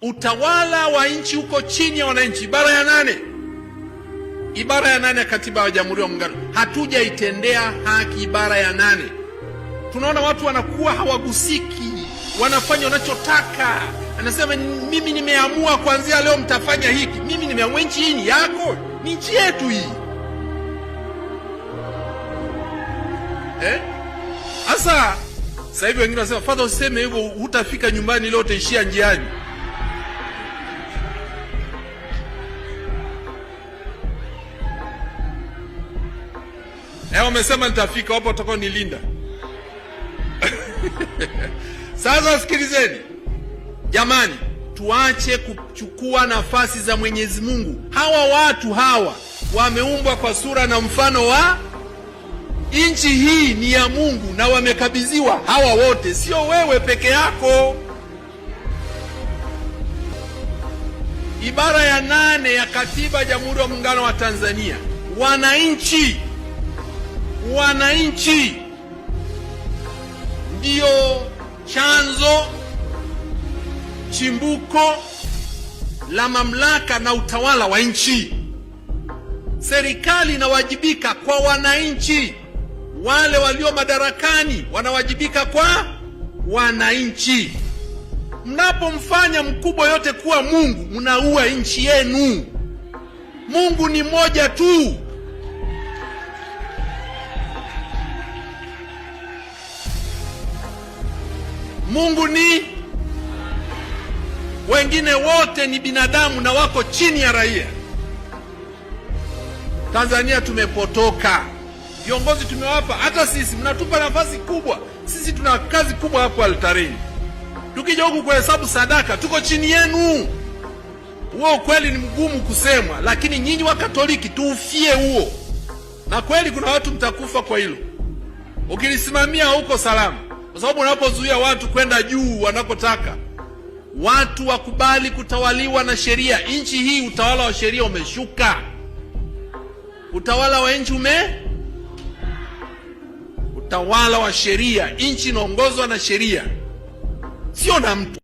Utawala wa nchi uko chini ya wananchi. Ibara ya 8 ya katiba ya Jamhuri ya Muungano, hatujaitendea haki ibara ya 8. Tunaona watu wanakuwa hawagusiki, wanafanya wanachotaka. Anasema mimi nimeamua kuanzia leo mtafanya hiki. Mimi nimeamua, nchi hii ni yako, ni nchi yetu hii. Sasa hivi wengine wanasema father, useme hivyo hutafika nyumbani leo, utaishia njiani. Wamesema nitafika, wapo watakao nilinda. Sasa sikilizeni jamani, tuache kuchukua nafasi za Mwenyezi Mungu. Hawa watu hawa wameumbwa kwa sura na mfano wa nchi hii, ni ya Mungu na wamekabidhiwa hawa wote, sio wewe peke yako. Ibara ya 8 ya katiba ya Jamhuri ya Muungano wa Tanzania, wananchi ndio chanzo, chimbuko la mamlaka na utawala wa nchi. Serikali inawajibika kwa wananchi, wale walio madarakani wanawajibika kwa wananchi. Mnapomfanya mkubwa yote kuwa Mungu, mnaua nchi yenu. Mungu ni mmoja tu. Mungu ni, wengine wote ni binadamu na wako chini ya raia. Tanzania tumepotoka. Viongozi tumewapa, hata sisi mnatupa nafasi kubwa. Sisi tuna kazi kubwa hapo altarini. Tukija huku kuhesabu sadaka, tuko chini yenu. Huo kweli ni mgumu kusemwa, lakini nyinyi wa Katoliki tuufie huo. Na kweli kuna watu mtakufa kwa hilo. Ukilisimamia huko salama. Kwa sababu unapozuia watu kwenda juu wanakotaka, watu wakubali kutawaliwa na sheria. Nchi hii utawala wa sheria umeshuka. Utawala wa nchi utawala wa sheria. Nchi inaongozwa na sheria, sio na mtu.